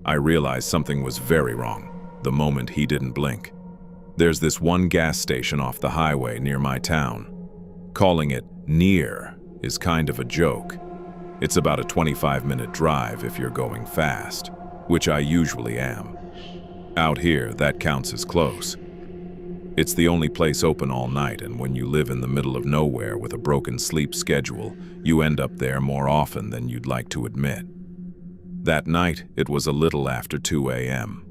I realized something was very wrong the moment he didn't blink. There's this one gas station off the highway near my town. Calling it near is kind of a joke. It's about a 25-minute drive if you're going fast, which I usually am. Out here, that counts as close. It's the only place open all night, and when you live in the middle of nowhere with a broken sleep schedule, you end up there more often than you'd like to admit. That night, it was a little after 2 a.m.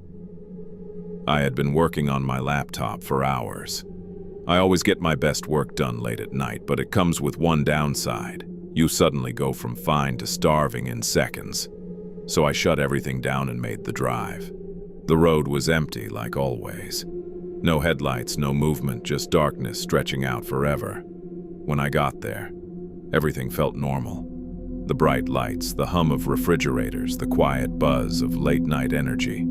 I had been working on my laptop for hours. I always get my best work done late at night, but it comes with one downside. You suddenly go from fine to starving in seconds. So I shut everything down and made the drive. The road was empty, like always. No headlights, no movement, just darkness stretching out forever. When I got there, everything felt normal. The bright lights, the hum of refrigerators, the quiet buzz of late-night energy.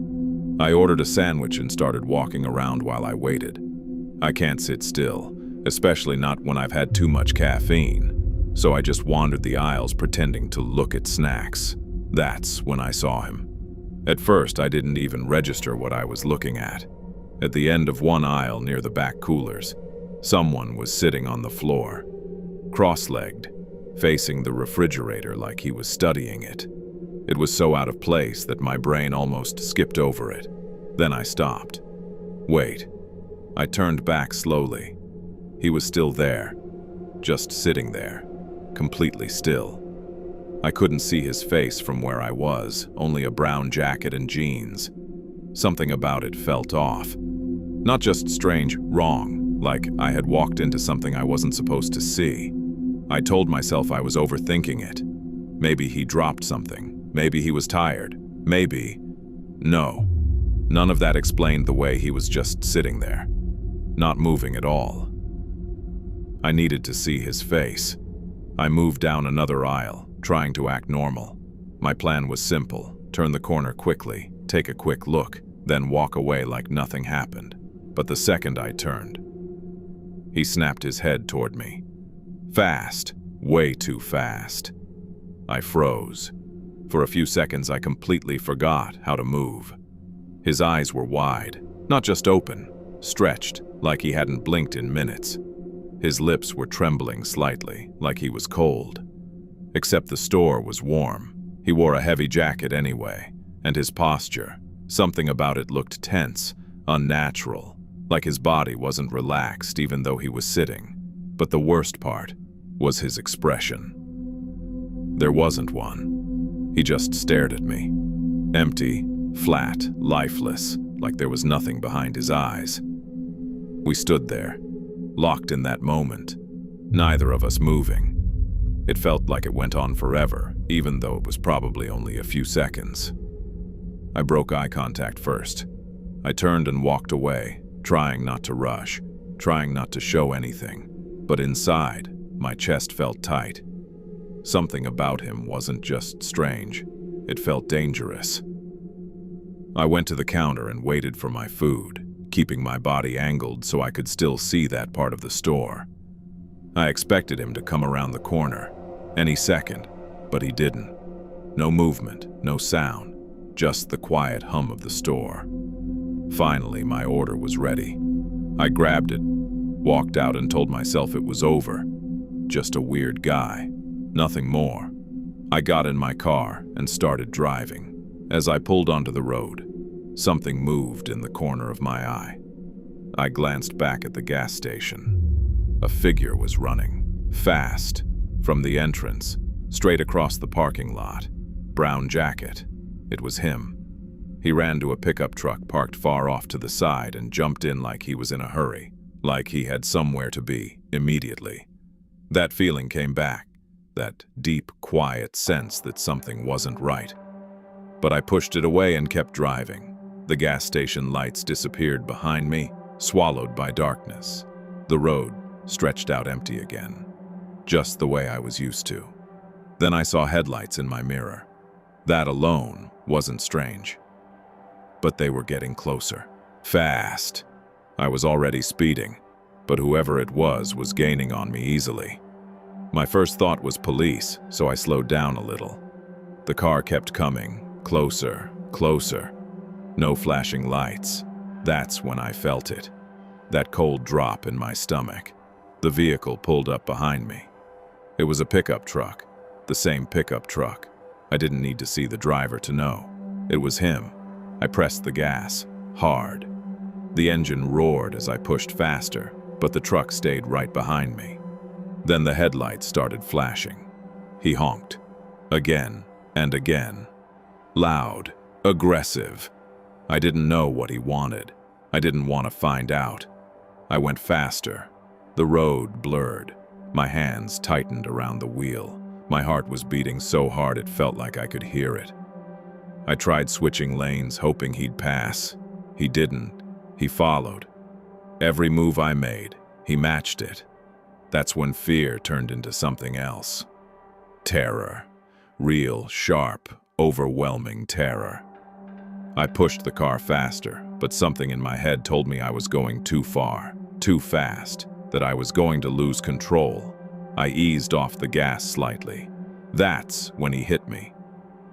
I ordered a sandwich and started walking around while I waited. I can't sit still, especially not when I've had too much caffeine. So I just wandered the aisles pretending to look at snacks. That's when I saw him. At first, I didn't even register what I was looking at. At the end of one aisle near the back coolers, someone was sitting on the floor, cross-legged, facing the refrigerator like he was studying it. It was so out of place that my brain almost skipped over it. Then I stopped. Wait. I turned back slowly. He was still there, just sitting there, completely still. I couldn't see his face from where I was, only a brown jacket and jeans. Something about it felt off. Not just strange, wrong, like I had walked into something I wasn't supposed to see. I told myself I was overthinking it. Maybe he dropped something. Maybe he was tired. Maybe. No. None of that explained the way he was just sitting there, not moving at all. I needed to see his face. I moved down another aisle, trying to act normal. My plan was simple: turn the corner quickly, take a quick look, then walk away like nothing happened. But the second I turned, he snapped his head toward me. Fast, way too fast. I froze. For a few seconds, I completely forgot how to move. His eyes were wide, not just open, stretched, like he hadn't blinked in minutes. His lips were trembling slightly, like he was cold. Except the store was warm. He wore a heavy jacket anyway, and his posture, something about it looked tense, unnatural, like his body wasn't relaxed even though he was sitting. But the worst part was his expression. There wasn't one. He just stared at me. Empty, flat, lifeless, like there was nothing behind his eyes. We stood there, locked in that moment, neither of us moving. It felt like it went on forever, even though it was probably only a few seconds. I broke eye contact first. I turned and walked away, trying not to rush, trying not to show anything. But inside, my chest felt tight. Something about him wasn't just strange, it felt dangerous. I went to the counter and waited for my food, keeping my body angled so I could still see that part of the store. I expected him to come around the corner, any second, but he didn't. No movement, no sound, just the quiet hum of the store. Finally, my order was ready. I grabbed it, walked out and told myself it was over. Just a weird guy, nothing more. I got in my car and started driving. As I pulled onto the road, something moved in the corner of my eye. I glanced back at the gas station. A figure was running, fast, from the entrance, straight across the parking lot. Brown jacket. It was him. He ran to a pickup truck parked far off to the side and jumped in like he was in a hurry, like he had somewhere to be, immediately. That feeling came back, that deep, quiet sense that something wasn't right. But I pushed it away and kept driving. The gas station lights disappeared behind me, swallowed by darkness. The road stretched out empty again, just the way I was used to. Then I saw headlights in my mirror. That alone wasn't strange. But they were getting closer. Fast. I was already speeding, but whoever it was gaining on me easily. My first thought was police, so I slowed down a little. The car kept coming, closer, closer. No flashing lights. That's when I felt it. That cold drop in my stomach. The vehicle pulled up behind me. It was a pickup truck, the same pickup truck. I didn't need to see the driver to know. It was him. I pressed the gas, hard. The engine roared as I pushed faster, but the truck stayed right behind me. Then the headlights started flashing. He honked. Again and again. Loud, aggressive. I didn't know what he wanted. I didn't want to find out. I went faster. The road blurred. My hands tightened around the wheel. My heart was beating so hard it felt like I could hear it. I tried switching lanes, hoping he'd pass. He didn't. He followed. Every move I made, he matched it. That's when fear turned into something else. Terror. Real, sharp, overwhelming terror. I pushed the car faster, but something in my head told me I was going too far, too fast, that I was going to lose control. I eased off the gas slightly. That's when he hit me.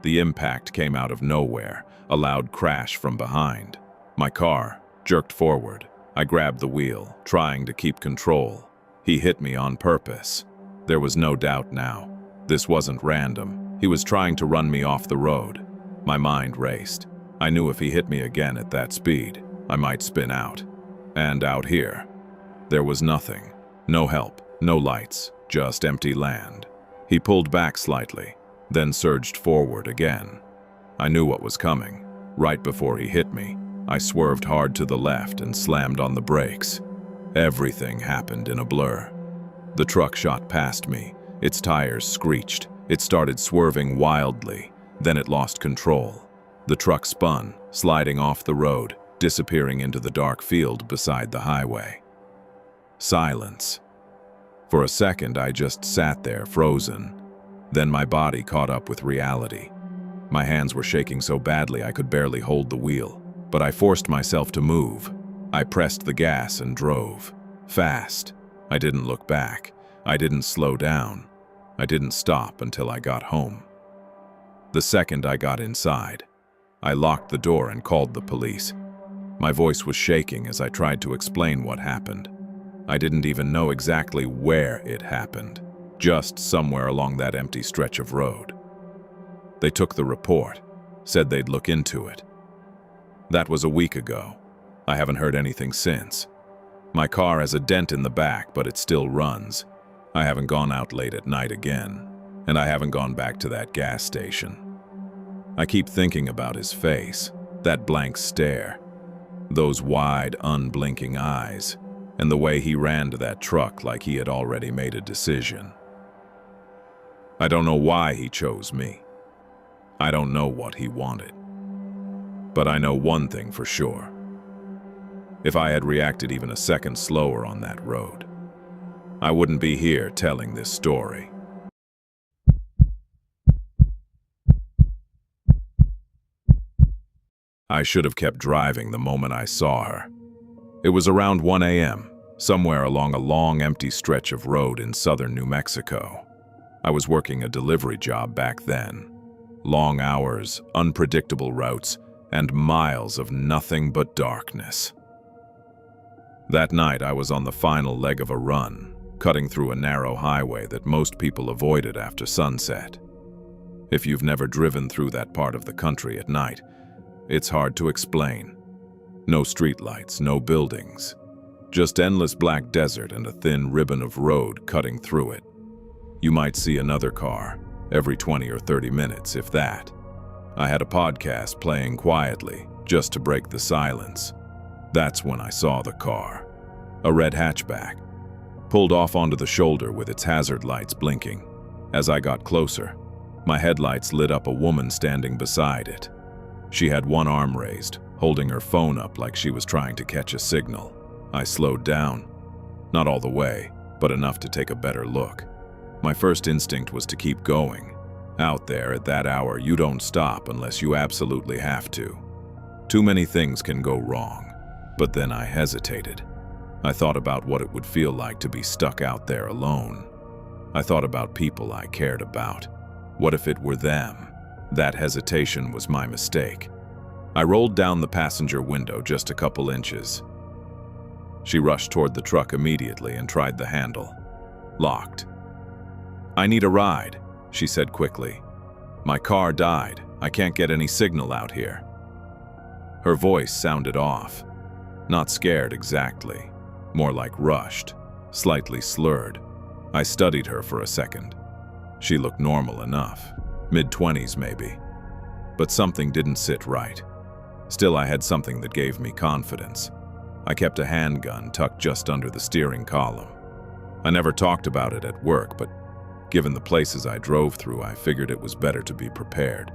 The impact came out of nowhere, a loud crash from behind. My car jerked forward. I grabbed the wheel, trying to keep control. He hit me on purpose. There was no doubt now. This wasn't random. He was trying to run me off the road. My mind raced. I knew if he hit me again at that speed, I might spin out. And out here, there was nothing. No help, no lights, just empty land. He pulled back slightly, then surged forward again. I knew what was coming. Right before he hit me, I swerved hard to the left and slammed on the brakes. Everything happened in a blur. The truck shot past me. Its tires screeched. It started swerving wildly. Then it lost control. The truck spun, sliding off the road, disappearing into the dark field beside the highway. Silence. For a second, I just sat there, frozen. Then my body caught up with reality. My hands were shaking so badly I could barely hold the wheel, but I forced myself to move. I pressed the gas and drove. Fast. I didn't look back. I didn't slow down. I didn't stop until I got home. The second I got inside, I locked the door and called the police. My voice was shaking as I tried to explain what happened. I didn't even know exactly where it happened, just somewhere along that empty stretch of road. They took the report, said they'd look into it. That was a week ago. I haven't heard anything since. My car has a dent in the back, but it still runs. I haven't gone out late at night again, and I haven't gone back to that gas station. I keep thinking about his face, that blank stare, those wide, unblinking eyes, and the way he ran to that truck like he had already made a decision. I don't know why he chose me. I don't know what he wanted. But I know one thing for sure. If I had reacted even a second slower on that road, I wouldn't be here telling this story. I should have kept driving the moment I saw her. It was around 1 a.m., somewhere along a long, empty stretch of road in southern New Mexico. I was working a delivery job back then. Long hours, unpredictable routes, and miles of nothing but darkness. That night, I was on the final leg of a run, cutting through a narrow highway that most people avoided after sunset. If you've never driven through that part of the country at night, it's hard to explain. No streetlights, no buildings, just endless black desert and a thin ribbon of road cutting through it. You might see another car every 20 or 30 minutes, if that. I had a podcast playing quietly, just to break the silence. That's when I saw the car. A red hatchback, pulled off onto the shoulder with its hazard lights blinking. As I got closer, my headlights lit up a woman standing beside it. She had one arm raised, holding her phone up like she was trying to catch a signal. I slowed down. Not all the way, but enough to take a better look. My first instinct was to keep going. Out there at that hour, you don't stop unless you absolutely have to. Too many things can go wrong. But then I hesitated. I thought about what it would feel like to be stuck out there alone. I thought about people I cared about. What if it were them? That hesitation was my mistake. I rolled down the passenger window just a couple inches. She rushed toward the truck immediately and tried the handle. Locked. "I need a ride," she said quickly. "My car died. I can't get any signal out here." Her voice sounded off. Not scared exactly. More like rushed, slightly slurred. I studied her for a second. She looked normal enough. Mid-20s maybe. But something didn't sit right. Still, I had something that gave me confidence. I kept a handgun tucked just under the steering column. I never talked about it at work, but given the places I drove through, I figured it was better to be prepared.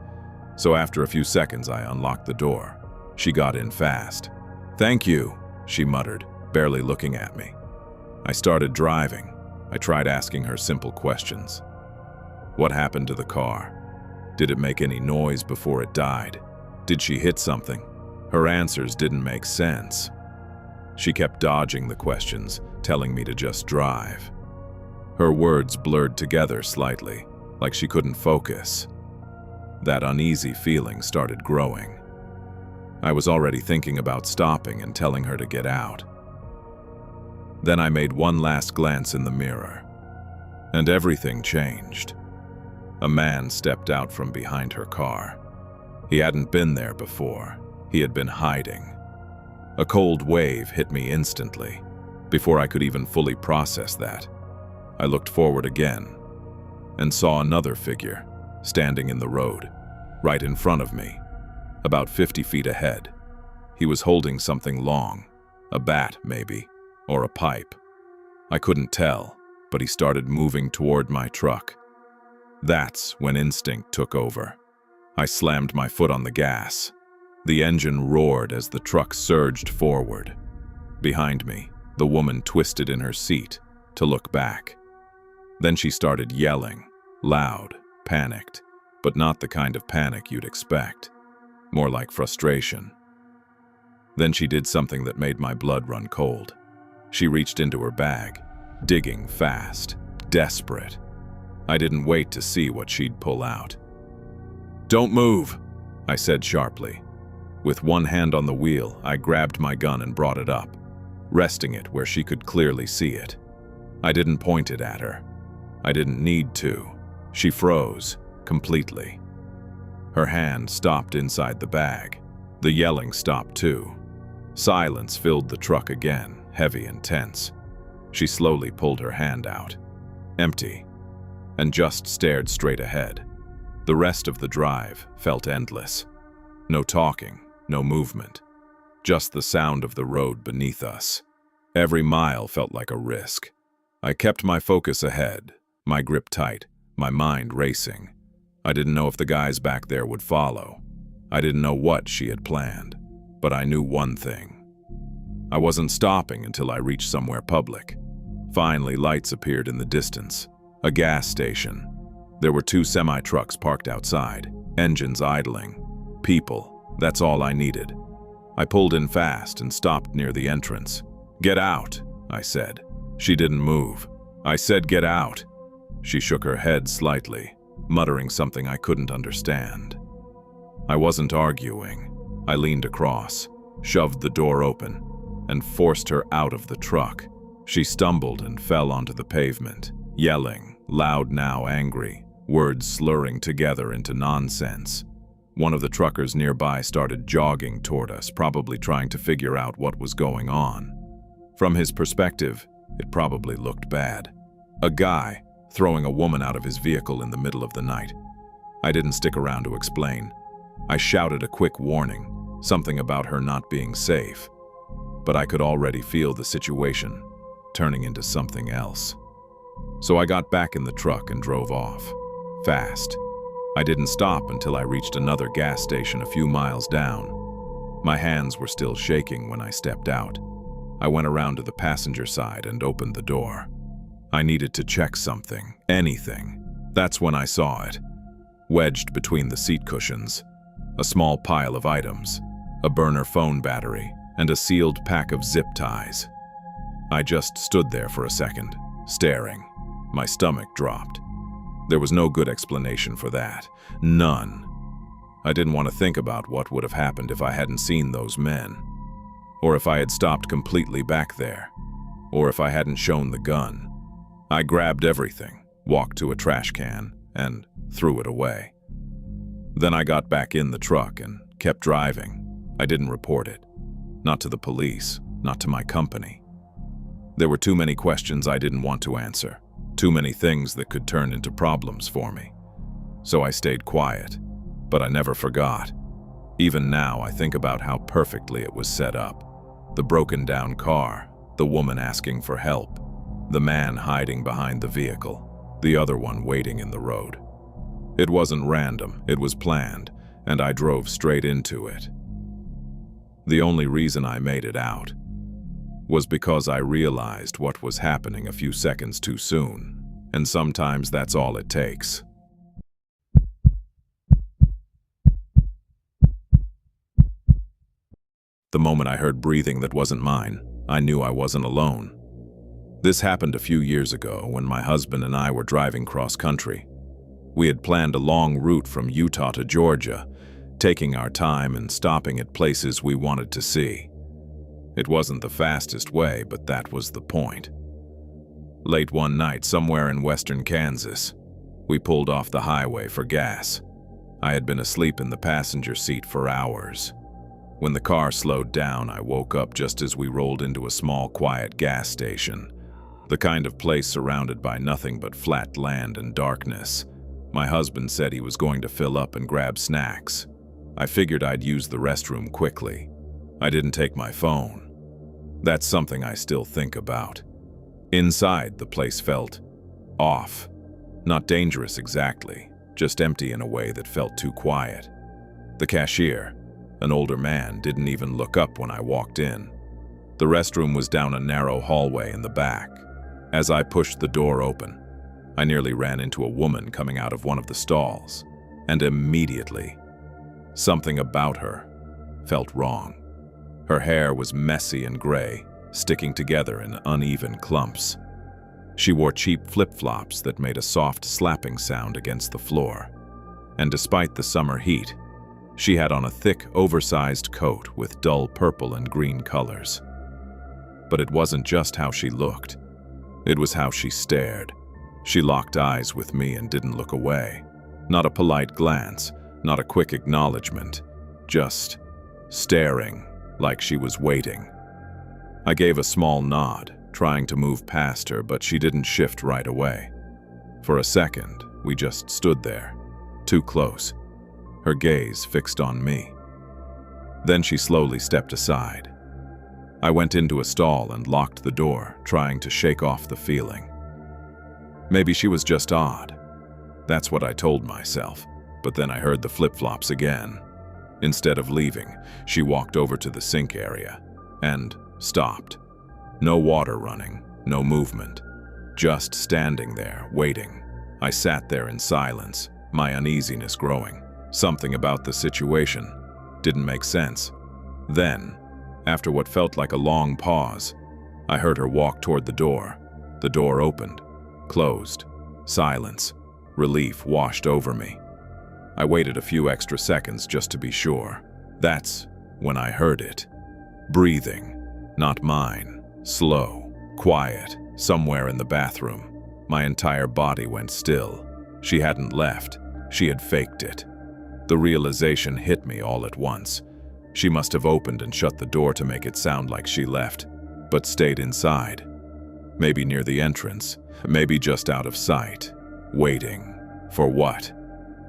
So after a few seconds, I unlocked the door. She got in fast. "Thank you," she muttered, barely looking at me. I started driving. I tried asking her simple questions. What happened to the car? Did it make any noise before it died? Did she hit something? Her answers didn't make sense. She kept dodging the questions, telling me to just drive. Her words blurred together slightly, like she couldn't focus. That uneasy feeling started growing. I was already thinking about stopping and telling her to get out. Then I made one last glance in the mirror, and everything changed. A man stepped out from behind her car. He hadn't been there before. He had been hiding. A cold wave hit me instantly. Before I could even fully process that, I looked forward again and saw another figure standing in the road, right in front of me, about 50 feet ahead. He was holding something long, a bat maybe, or a pipe. I couldn't tell, but he started moving toward my truck. That's when instinct took over. I slammed my foot on the gas. The engine roared as the truck surged forward. Behind me, the woman twisted in her seat to look back. Then she started yelling, loud, panicked, but not the kind of panic you'd expect. More like frustration. Then she did something that made my blood run cold. She reached into her bag, digging fast, desperate. I didn't wait to see what she'd pull out. "Don't move," I said sharply. With one hand on the wheel, I grabbed my gun and brought it up, resting it where she could clearly see it. I didn't point it at her. I didn't need to. She froze, completely. Her hand stopped inside the bag. The yelling stopped too. Silence filled the truck again, heavy and tense. She slowly pulled her hand out, empty, and just stared straight ahead. The rest of the drive felt endless. No talking, no movement. Just the sound of the road beneath us. Every mile felt like a risk. I kept my focus ahead, my grip tight, my mind racing. I didn't know if the guys back there would follow. I didn't know what she had planned, but I knew one thing. I wasn't stopping until I reached somewhere public. Finally, lights appeared in the distance. A gas station. There were 2 semi-trucks parked outside, engines idling. People, that's all I needed. I pulled in fast and stopped near the entrance. "Get out," I said. She didn't move. I said, "Get out." She shook her head slightly, muttering something I couldn't understand. I wasn't arguing. I leaned across, shoved the door open, and forced her out of the truck. She stumbled and fell onto the pavement, yelling, loud now angry, words slurring together into nonsense. One of the truckers nearby started jogging toward us, probably trying to figure out what was going on. From his perspective, it probably looked bad. A guy throwing a woman out of his vehicle in the middle of the night. I didn't stick around to explain. I shouted a quick warning, something about her not being safe. But I could already feel the situation turning into something else. So I got back in the truck and drove off, fast. I didn't stop until I reached another gas station a few miles down. My hands were still shaking when I stepped out. I went around to the passenger side and opened the door. I needed to check something, anything. That's when I saw it. Wedged between the seat cushions, a small pile of items, a burner phone battery, and a sealed pack of zip ties. I just stood there for a second, staring. My stomach dropped. There was no good explanation for that. None. I didn't want to think about what would have happened if I hadn't seen those men, or if I had stopped completely back there, or if I hadn't shown the gun. I grabbed everything, walked to a trash can, and threw it away. Then I got back in the truck and kept driving. I didn't report it. Not to the police, not to my company. There were too many questions I didn't want to answer, too many things that could turn into problems for me. So I stayed quiet, but I never forgot. Even now, I think about how perfectly it was set up. The broken down car, the woman asking for help, the man hiding behind the vehicle, the other one waiting in the road. It wasn't random, it was planned, and I drove straight into it. The only reason I made it out was because I realized what was happening a few seconds too soon, and sometimes that's all it takes. The moment I heard breathing that wasn't mine, I knew I wasn't alone. This happened a few years ago when my husband and I were driving cross-country. We had planned a long route from Utah to Georgia, taking our time and stopping at places we wanted to see. It wasn't the fastest way, but that was the point. Late one night, somewhere in western Kansas, we pulled off the highway for gas. I had been asleep in the passenger seat for hours. When the car slowed down, I woke up just as we rolled into a small, quiet gas station. The kind of place surrounded by nothing but flat land and darkness. My husband said he was going to fill up and grab snacks. I figured I'd use the restroom quickly. I didn't take my phone. That's something I still think about. Inside, the place felt off. Not dangerous exactly, just empty in a way that felt too quiet. The cashier, an older man, didn't even look up when I walked in. The restroom was down a narrow hallway in the back. As I pushed the door open, I nearly ran into a woman coming out of one of the stalls, and immediately, something about her felt wrong. Her hair was messy and gray, sticking together in uneven clumps. She wore cheap flip-flops that made a soft slapping sound against the floor. And despite the summer heat, she had on a thick, oversized coat with dull purple and green colors. But it wasn't just how she looked. It was how she stared. She locked eyes with me and didn't look away. Not a polite glance, not a quick acknowledgement, just staring like she was waiting. I gave a small nod, trying to move past her, but she didn't shift right away. For a second, we just stood there, too close, her gaze fixed on me. Then she slowly stepped aside. I went into a stall and locked the door, trying to shake off the feeling. Maybe she was just odd. That's what I told myself, but then I heard the flip-flops again. Instead of leaving, she walked over to the sink area and stopped. No water running, no movement, just standing there, waiting. I sat there in silence, my uneasiness growing. Something about the situation didn't make sense. Then, after what felt like a long pause, I heard her walk toward the door. The door opened, closed, silence, relief washed over me. I waited a few extra seconds just to be sure. That's when I heard it. Breathing, not mine, slow, quiet, somewhere in the bathroom. My entire body went still. She hadn't left. She had faked it. The realization hit me all at once. She must have opened and shut the door to make it sound like she left, but stayed inside. Maybe near the entrance, maybe just out of sight. Waiting. For what?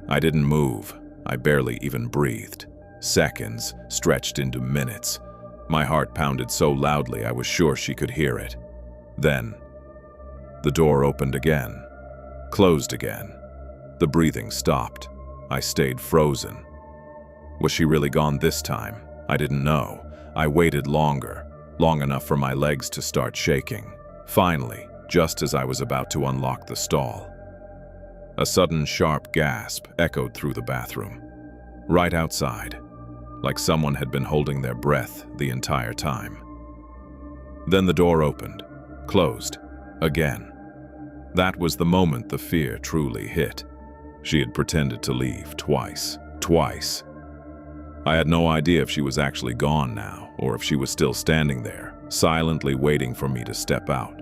I didn't move. I barely even breathed. Seconds stretched into minutes. My heart pounded so loudly I was sure she could hear it. Then, the door opened again, closed again. The breathing stopped. I stayed frozen. Was she really gone this time? I didn't know. I waited longer, long enough for my legs to start shaking. Finally, just as I was about to unlock the stall, a sudden sharp gasp echoed through the bathroom, right outside, like someone had been holding their breath the entire time. Then the door opened, closed, again. That was the moment the fear truly hit. She had pretended to leave twice. Twice. I had no idea if she was actually gone now, or if she was still standing there, silently waiting for me to step out.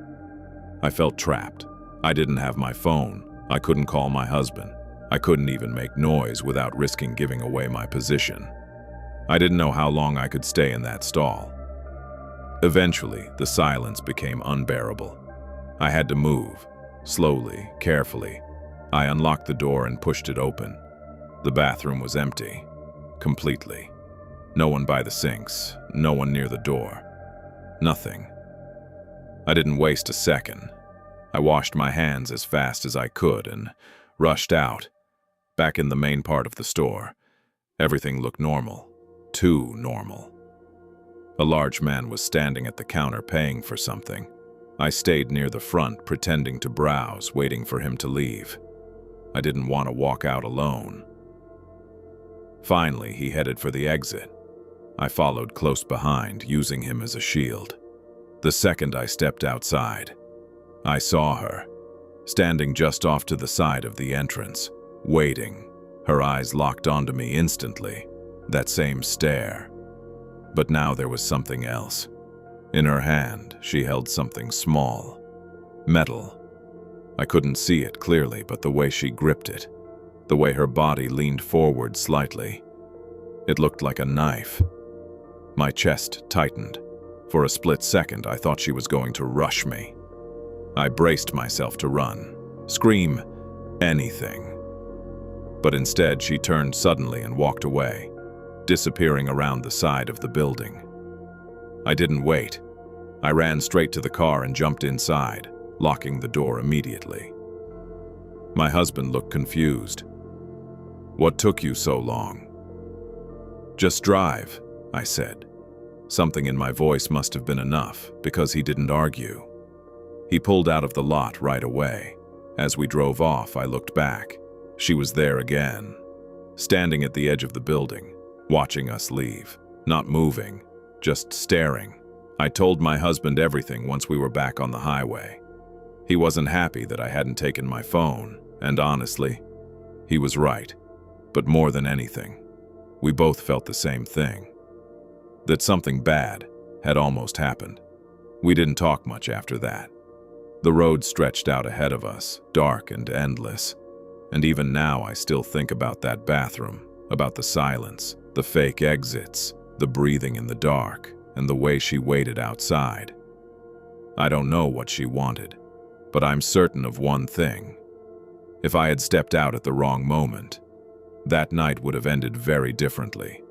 I felt trapped. I didn't have my phone. I couldn't call my husband. I couldn't even make noise without risking giving away my position. I didn't know how long I could stay in that stall. Eventually, the silence became unbearable. I had to move. Slowly, carefully, I unlocked the door and pushed it open. The bathroom was empty. Completely. No one by the sinks. No one near the door. Nothing. I didn't waste a second. I washed my hands as fast as I could and rushed out. Back in the main part of the store, everything looked normal. Too normal. A large man was standing at the counter paying for something. I stayed near the front, pretending to browse, waiting for him to leave. I didn't want to walk out alone. Finally, he headed for the exit. I followed close behind, using him as a shield. The second I stepped outside, I saw her, standing just off to the side of the entrance, waiting. Her eyes locked onto me instantly, that same stare. But now there was something else. In her hand, she held something small. Metal. I couldn't see it clearly, but the way she gripped it, the way her body leaned forward slightly, it looked like a knife. My chest tightened. For a split second, I thought she was going to rush me. I braced myself to run, scream, anything. But instead, she turned suddenly and walked away, disappearing around the side of the building. I didn't wait. I ran straight to the car and jumped inside, locking the door immediately. My husband looked confused. "What took you so long?" "Just drive," I said. Something in my voice must have been enough, because he didn't argue. He pulled out of the lot right away. As we drove off, I looked back. She was there again, standing at the edge of the building, watching us leave, not moving, just staring. I told my husband everything once we were back on the highway. He wasn't happy that I hadn't taken my phone, and honestly, he was right. But more than anything, we both felt the same thing. That something bad had almost happened. We didn't talk much after that. The road stretched out ahead of us, dark and endless. And even now I still think about that bathroom, about the silence, the fake exits, the breathing in the dark, and the way she waited outside. I don't know what she wanted, but I'm certain of one thing. If I had stepped out at the wrong moment, that night would have ended very differently.